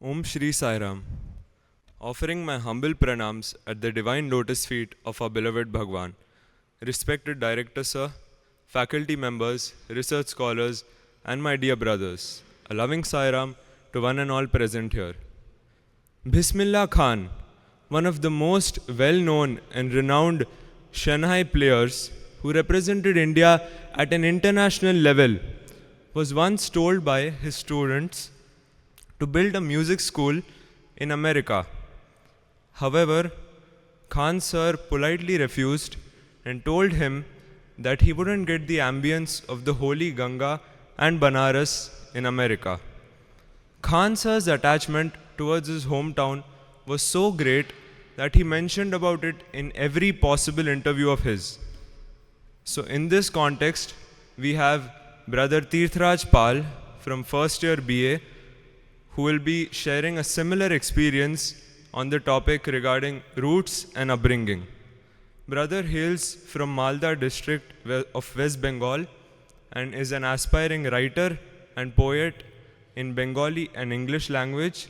Om Shri Sai Ram. Offering my humble pranams at the divine lotus feet of our beloved Bhagwan. Respected Director Sir, faculty members, research scholars, and my dear brothers. A loving Sai Ram to one and all present here. Bismillah Khan, one of the most well-known and renowned Shanghai players who represented India at an international level, was once told by his students to build a music school in America. However, Khan sir politely refused and told him that he wouldn't get the ambience of the holy Ganga and Banaras in America. Khan sir's attachment towards his hometown was so great that he mentioned about it in every possible interview of his. So in this context, we have Brother Tirtharaj Pal from first year B.A. who will be sharing a similar experience on the topic regarding roots and upbringing. Brother hails from Malda district of West Bengal and is an aspiring writer and poet in Bengali and English language.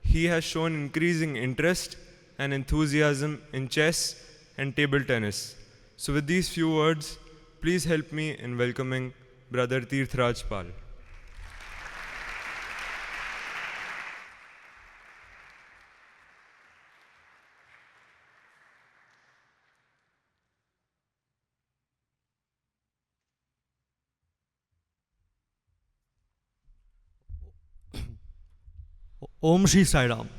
He has shown increasing interest and enthusiasm in chess and table tennis. So with these few words, please help me in welcoming Brother Tirtharaj Pal. Om Shri Sai Ram,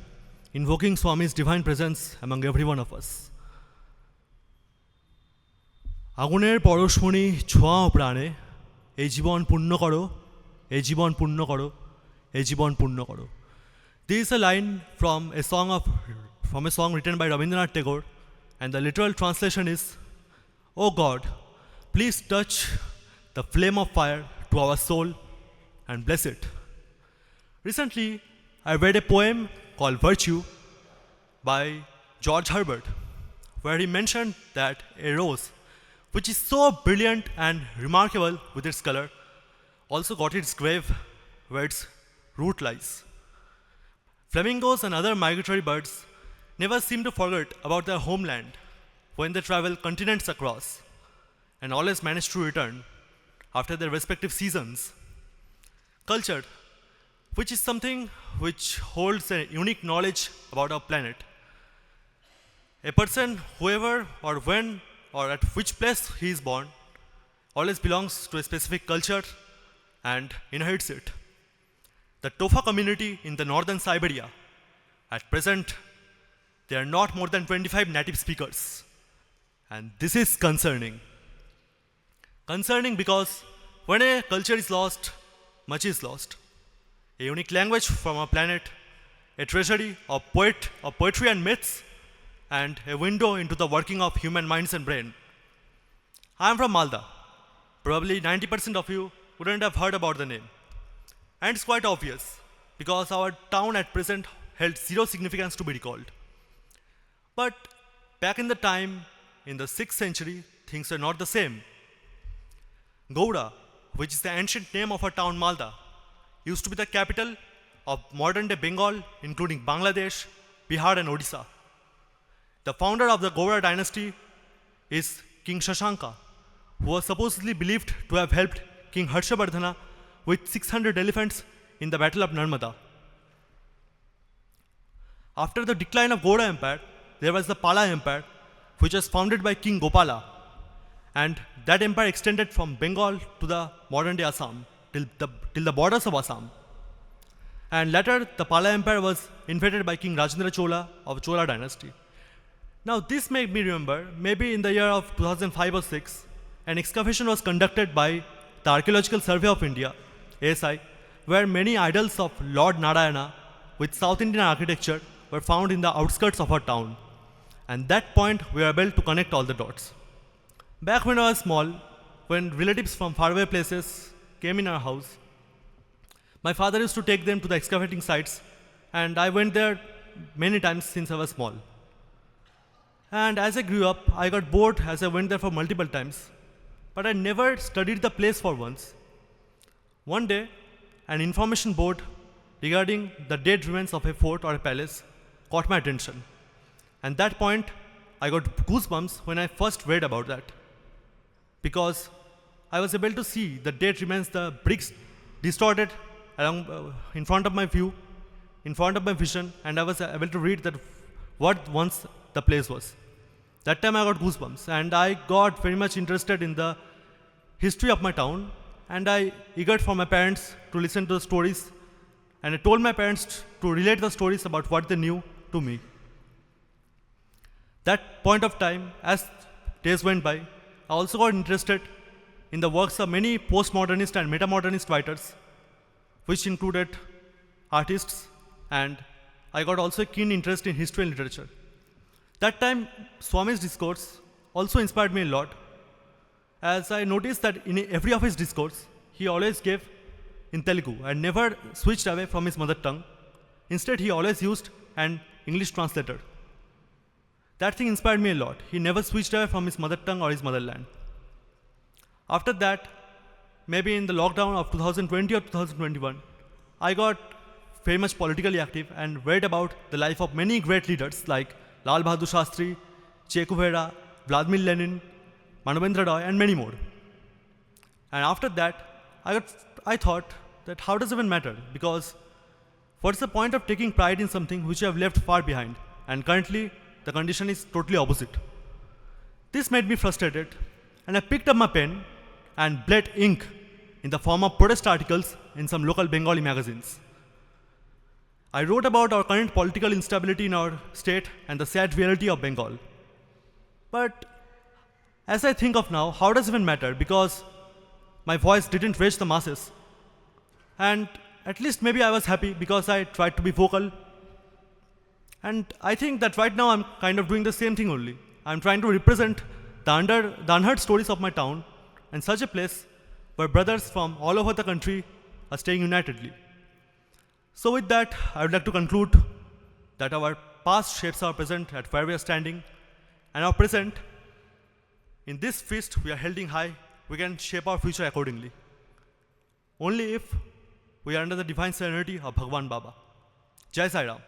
invoking Swami's divine presence among every one of us. আগুনের পরশমণি ছোঁয়া ও প্রাণে এই জীবন পূর্ণ করো, এই জীবন পূর্ণ করো, এই জীবন পূর্ণ করো. This is a line from a song written by Rabindranath Tagore, and the literal translation is, "Oh God, please touch the flame of fire to our soul and bless it." Recently, I read a poem called Virtue by George Herbert, where he mentioned that a rose, which is so brilliant and remarkable with its color, also got its grave where its root lies. Flamingos and other migratory birds never seem to forget about their homeland when they travel continents across, and always manage to return after their respective seasons. Culture, which is something which holds a unique knowledge about our planet. A person, whoever or when or at which place he is born, always belongs to a specific culture and inherits it. The Tofa community in the northern Siberia, at present, there are not more than 25 native speakers. And this is concerning. Concerning because when a culture is lost, much is lost. A unique language from our planet, a treasury of poetry and myths, and a window into the working of human minds and brain. I am from Malda. Probably 90% of you wouldn't have heard about the name. And it's quite obvious, because our town at present held zero significance to be recalled. But back in the time, in the 6th century, things were not the same. Goura, which is the ancient name of our town Malda, used to be the capital of modern-day Bengal, including Bangladesh, Bihar and Odisha. The founder of the Goura dynasty is King Shashanka, who was supposedly believed to have helped King Harshavardhana with 600 elephants in the Battle of Narmada. After the decline of Goura Empire, there was the Pala Empire, which was founded by King Gopala, and that empire extended from Bengal to the modern-day Assam, till the borders of Assam. And later, the Pala Empire was invaded by King Rajendra Chola of Chola dynasty. Now this made me remember, maybe in the year of 2005 or 6, an excavation was conducted by the Archaeological Survey of India, ASI, where many idols of Lord Narayana with South Indian architecture were found in the outskirts of our town. And that point, we were able to connect all the dots. Back when I was small, when relatives from faraway places came in our house, my father used to take them to the excavating sites, and I went there many times since I was small. And as I grew up, I got bored as I went there for multiple times, but I never studied the place for once. One day, an information board regarding the dead remains of a fort or a palace caught my attention. And that point, I got goosebumps when I first read about that. Because I was able to see the dead remains, the bricks distorted in front of my view, in front of my vision, and I was able to read that what once the place was. That time I got goosebumps, and I got very much interested in the history of my town, and I eager for my parents to listen to the stories, and I told my parents to relate the stories about what they knew to me. That point of time, as days went by, I also got interested in the works of many postmodernist and metamodernist writers, which included artists, and I got also a keen interest in history and literature. That time, Swami's discourse also inspired me a lot, as I noticed that in every of his discourse, he always gave in Telugu and never switched away from his mother tongue. Instead, he always used an English translator. That thing inspired me a lot. He never switched away from his mother tongue or his motherland. After that, maybe in the lockdown of 2020 or 2021, I got very much politically active and read about the life of many great leaders like Lal Bahadur Shastri, Che Guevara, Vladimir Lenin, Manavendra Roy, and many more. And after that, I thought that how does it even matter? Because what's the point of taking pride in something which you have left far behind? And currently, the condition is totally opposite. This made me frustrated, and I picked up my pen and bled ink in the form of protest articles in some local Bengali magazines. I wrote about our current political instability in our state and the sad reality of Bengal. But as I think of now, how does it even matter? Because my voice didn't reach the masses. And at least maybe I was happy because I tried to be vocal. And I think that right now I'm kind of doing the same thing only. I'm trying to represent the unheard stories of my town and such a place where brothers from all over the country are staying unitedly. So with that, I would like to conclude that our past shapes our present at where we are standing, and our present, in this fist we are holding high, we can shape our future accordingly. Only if we are under the divine serenity of Bhagwan Baba. Jai Sai Ram.